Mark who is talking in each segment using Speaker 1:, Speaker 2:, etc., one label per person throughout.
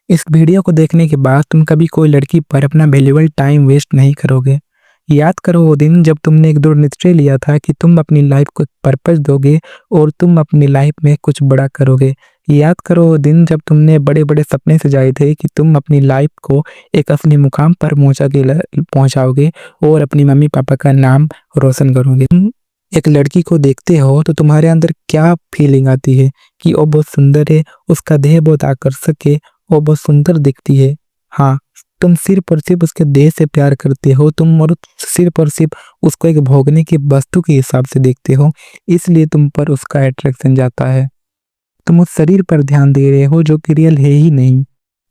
Speaker 1: इस वीडियो को देखने के बाद तुम कभी कोई लड़की पर अपना वैल्यूएबल टाइम वेस्ट नहीं करोगे। याद करो वो दिन जब तुमने एक दृढ़ निश्चय लिया था कि तुम अपनी लाइफ को एक पर्पस दोगे और तुम अपनी लाइफ में कुछ बड़ा करोगे। याद करो वो दिन जब तुमने बड़े-बड़े सपने सजाए थे कि तुम अपनी लाइफ को एक असली मुकाम पर पहुँचाओगे और अपनी मम्मी-पापा का नाम रोशन करोगे। तुम एक लड़की को देखते हो तो तुम्हारे अंदर क्या फीलिंग आती है कि वो बहुत सुंदर है, उसका देह बहुत आकर्षक है, वो बहुत सुंदर दिखती है। हाँ, तुम सिर्फ़ और सिर्फ़ उसके देह से प्यार करते हो, तुम और सिर्फ़ और सिर्फ़ उसको एक भोगने की वस्तु के हिसाब से देखते हो, इसलिए तुम पर उसका अट्रैक्शन जाता है। तुम उस शरीर पर ध्यान दे रहे हो जो कि रियल है ही नहीं।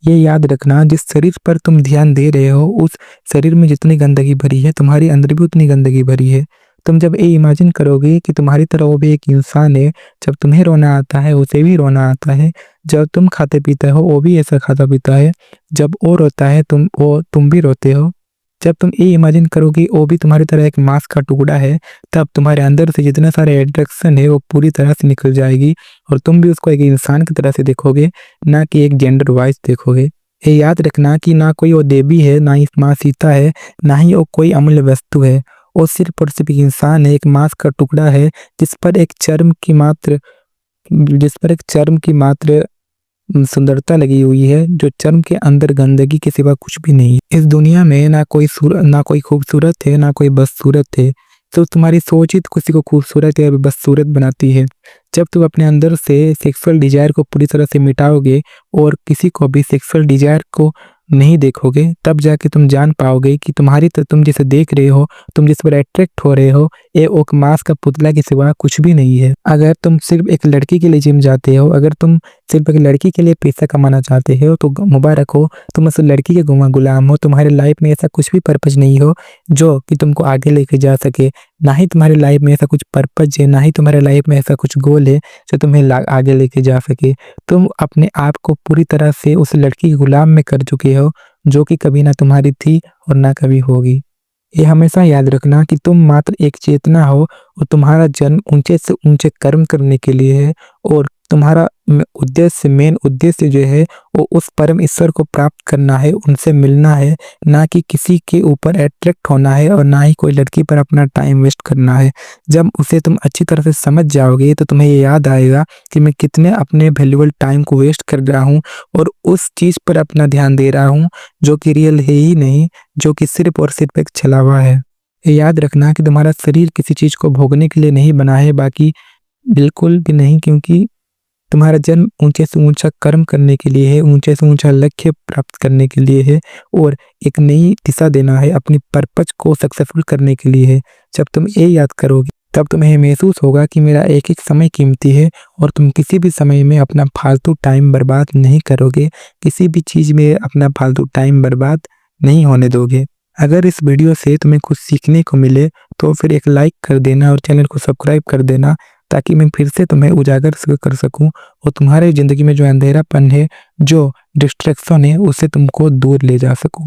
Speaker 1: ये याद रखना, जिस शरीर पर तुम ध्यान दे रहे हो उस शरीर में जितनी गंदगी भरी है तुम्हारे अंदर भी उतनी गंदगी भरी है। तुम जब ये इमेजिन करोगे कि तुम्हारी तरह वो भी एक इंसान है, जब तुम्हें रोना आता है उसे भी रोना आता है, जब तुम खाते पीते हो वो भी ऐसा खाता पीता है, जब वो रोता है तुम भी रोते हो। जब तुम ये इमेजिन करोगे वो भी तुम्हारी तरह एक मांस का टुकड़ा है, तब तुम्हारे अंदर से जितने सारे अट्रैक्शन है वो पूरी तरह से निकल जाएगी और तुम भी उसको एक इंसान की तरह से देखोगे, ना कि एक जेंडर वाइज देखोगे। ये याद रखना कि ना कोई वो देवी है, ना ही माँ सीता है, ना ही वो कोई अमूल्य वस्तु है। वो सिर्फ और सिर्फ एक इंसान है, एक मांस का टुकड़ा है जिस पर एक चर्म की मात्र सुंदरता लगी हुई है, जो चर्म के अंदर गंदगी के सिवा कुछ भी नहीं है। इस दुनिया में ना कोई खूबसूरत है, ना कोई बदसूरत है। तो तुम्हारी सोच ही तो किसी को खूबसूरत या बदसूरत बनाती है। जब तुम अपने अंदर से सेक्सुअल डिजायर को पूरी तरह से मिटाओगे और किसी को भी सेक्सुअल डिजायर को नहीं देखोगे, तब जाके तुम जान पाओगे कि तुम जिसे देख रहे हो, तुम जिस पर अट्रैक्ट हो रहे हो, ये एक मांस का पुतला के सिवा कुछ भी नहीं है। अगर तुम सिर्फ एक लड़की के लिए जिम जाते हो, अगर तुम सिर्फ एक लड़की के लिए पैसा कमाना चाहते हो, तो मुबारक हो, तुम उस लड़की के गुलाम हो। तुम्हारी लाइफ में ऐसा कुछ भी पर्पज नहीं हो जो कि तुमको आगे लेके जा सके। ना ही तुम्हारी लाइफ में ऐसा कुछ पर्पज है, ना ही तुम्हारे लाइफ में ऐसा कुछ गोल है जो तुम्हें आगे लेके जा सके। तुम अपने आप को पूरी तरह से उस लड़की के गुलाम में कर चुके हो, जो कि कभी ना तुम्हारी थी और ना कभी होगी। ये हमेशा याद रखना कि तुम मात्र एक चेतना हो और तुम्हारा जन्म ऊंचे से ऊंचे कर्म करने के लिए है और तुम्हारा मेन उद्देश्य जो है वो उस परम ईश्वर को प्राप्त करना है, उनसे मिलना है, ना कि किसी के ऊपर अट्रैक्ट होना है और ना ही कोई लड़की पर अपना टाइम वेस्ट करना है। जब उसे तुम अच्छी तरह से समझ जाओगे तो तुम्हें ये याद आएगा कि मैं कितने अपने वैल्यूएबल टाइम को वेस्ट कर रहा हूँ और उस चीज़ पर अपना ध्यान दे रहा हूँ जो कि रियल है ही नहीं, जो कि सिर्फ और सिर्फ एक छलावा है। ये याद रखना कि तुम्हारा शरीर किसी चीज़ को भोगने के लिए नहीं बना है, बाकी बिल्कुल भी नहीं, क्योंकि तुम्हारा जन्म ऊंचे से ऊंचा कर्म करने के लिए है, ऊंचे से ऊंचा लक्ष्य प्राप्त करने के लिए है और एक नई दिशा देना है, अपनी पर्पज को सक्सेसफुल करने के लिए है। जब तुम ये याद करोगे तब तुम्हें महसूस होगा कि मेरा एक एक समय कीमती है और तुम किसी भी समय में अपना फालतू टाइम बर्बाद नहीं करोगे, किसी भी चीज़ में अपना फालतू टाइम बर्बाद नहीं होने दोगे। अगर इस वीडियो से तुम्हें कुछ सीखने को मिले तो फिर एक लाइक कर देना और चैनल को सब्सक्राइब कर देना, ताकि मैं फिर से तुम्हें उजागर कर सकूं और तुम्हारे ज़िंदगी में जो अंधेरापन है, जो डिस्ट्रैक्शन है, उससे तुमको दूर ले जा सकूं।